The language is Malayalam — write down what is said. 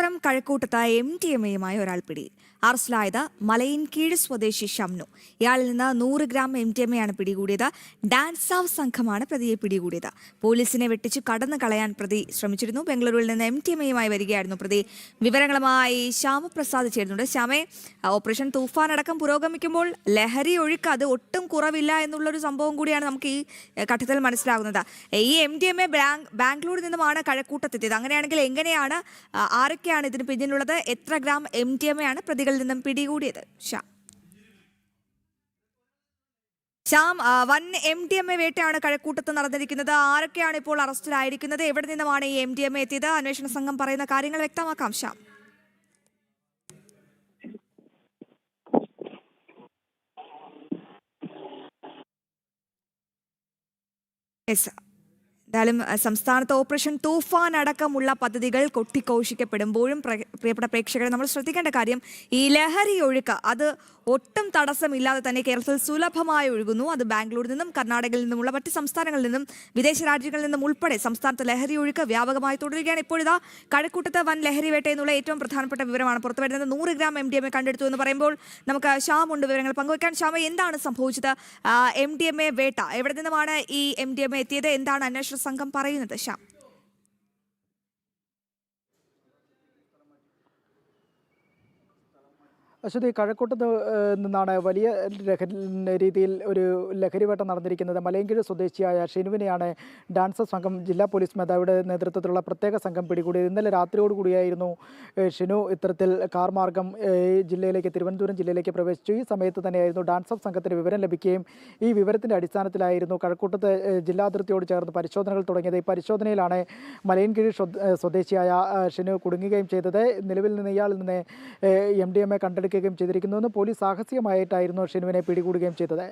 തിരുവനന്തപുരം കഴക്കൂട്ടത്ത് MDMA-യുമായി ഒരാൾ പിടി. അറസ്റ്റിലായത് മലയിൻകീഴ് സ്വദേശി ഷംനു. ഇയാളിൽ നിന്ന് 100 ഗ്രാം MDMA-യാണ് പിടികൂടിയത്. ഡാൻസ് ഓഫ് സംഘമാണ് പ്രതിയെ പിടികൂടിയത്. പോലീസിനെ വെട്ടിച്ചു കടന്നു കളയാൻ പ്രതി ശ്രമിച്ചിരുന്നു. ബംഗളൂരുവിൽ നിന്ന് MDMA-യുമായി വരികയായിരുന്നു പ്രതി. വിവരങ്ങളുമായി ശ്യാമപ്രസാദ് ചേരുന്നുണ്ട്. ശ്യാമേ, ഓപ്പറേഷൻ തൂഫാൻ അടക്കം പുരോഗമിക്കുമ്പോൾ ലഹരി ഒഴുക്ക് അത് ഒട്ടും കുറവില്ല എന്നുള്ളൊരു സംഭവം കൂടിയാണ് നമുക്ക് ഈ ഘട്ടത്തിൽ മനസ്സിലാകുന്നത്. ഈ MDMA ബാംഗ്ലൂരിൽ നിന്നുമാണ് കഴക്കൂട്ടത്തെത്തിയത്. അങ്ങനെയാണെങ്കിൽ എങ്ങനെയാണ്, ആരൊക്കെയാണ് ഇതിന് പിന്നിലുള്ളത്? എത്ര ഗ്രാം MDMA-യാണ് പ്രതികളിൽ നിന്നും പിടികൂടിയത്? ശ്യാം, വൻ MDMA വേട്ടയാണ് കഴക്കൂട്ടത്ത് നടന്നിരിക്കുന്നത്. ആരൊക്കെയാണ് ഇപ്പോൾ അറസ്റ്റിലായിരിക്കുന്നത്? എവിടെ നിന്നുമാണ് ഈ MDMA എത്തിയത്? അന്വേഷണ സംഘം പറയുന്ന കാര്യങ്ങൾ വ്യക്തമാക്കാം ശ്യാം. എന്തായാലും സംസ്ഥാനത്ത് ഓപ്പറേഷൻ തൂഫാൻ അടക്കമുള്ള പദ്ധതികൾ കൊട്ടിഘോഷിക്കപ്പെടുമ്പോഴും പ്രിയപ്പെട്ട പ്രേക്ഷകരെ നമ്മൾ ശ്രദ്ധിക്കേണ്ട കാര്യം, ഈ ലഹരി ഒഴുക്ക് അത് ഒട്ടും തടസ്സമില്ലാതെ തന്നെ കേരളത്തിൽ സുലഭമായി ഒഴുകുന്നു. അത് ബാംഗ്ലൂരിൽ നിന്നും കർണാടകയിൽ നിന്നുമുള്ള മറ്റ് സംസ്ഥാനങ്ങളിൽ നിന്നും വിദേശ രാജ്യങ്ങളിൽ നിന്നും ഉൾപ്പെടെ സംസ്ഥാനത്ത് ലഹരി ഒഴുക്ക് വ്യാപകമായി തുടരുകയാണ്. ഇപ്പോഴിതാ കഴക്കൂട്ടത്ത് വൻ ലഹരി വേട്ട എന്നുള്ള ഏറ്റവും പ്രധാനപ്പെട്ട വിവരമാണ് പുറത്തു വരുന്നത്. 100 ഗ്രാം MDMA കണ്ടെടുത്തു എന്ന് പറയുമ്പോൾ നമുക്ക് ശ്യാമുണ്ട് വിവരങ്ങൾ പങ്കുവയ്ക്കാൻ. ശ്യാമ, എന്താണ് സംഭവിച്ചത്? MDMA വേട്ട എവിടെ നിന്നുമാണ് ഈ MDMA എത്തിയത്? എന്താണ് അന്വേഷണ സംഘം പറയുന്നത്? ശ്യാം. അശ്വതി, കഴക്കൂട്ടത്ത് നിന്നാണ് വലിയ രീതിയിൽ ഒരു ലഹരിവേട്ട നടന്നിരിക്കുന്നത്. മലയൻകീഴ് സ്വദേശിയായ ഷിനുവിനെയാണ് ഡാൻസ് സംഘം ജില്ലാ പോലീസ് മേധാവിയുടെ നേതൃത്വത്തിലുള്ള പ്രത്യേക സംഘം പിടികൂടിയത്. ഇന്നലെ രാത്രിയോടുകൂടിയായിരുന്നു ഷിനു ഇത്തരത്തിൽ കാർ മാർഗം തിരുവനന്തപുരം ജില്ലയിലേക്ക് പ്രവേശിച്ചു. ഈ സമയത്ത് തന്നെയായിരുന്നു ഡാൻസ് ഓഫ് സംഘത്തിന് വിവരം ലഭിക്കുകയും ഈ വിവരത്തിൻ്റെ അടിസ്ഥാനത്തിലായിരുന്നു കഴക്കൂട്ടത്ത് ജില്ലാതിർത്തിയോട് ചേർന്ന് പരിശോധനകൾ തുടങ്ങിയത്. ഈ പരിശോധനയിലാണ് മലയൻകീഴ് സ്വദേശിയായ ഷിനു കുടുങ്ങുകയും ചെയ്തത്. നിലവിൽ നിന്ന് ഇയാളിൽ നിന്ന് MDMA കണ്ടെടുക്കുകയും ചെയ്തിരിക്കുന്നുവെന്ന് പോലീസ് സാഹസികമായിട്ടായിരുന്നു ഷിനുവിനെ പിടികൂടുകയും ചെയ്തത്.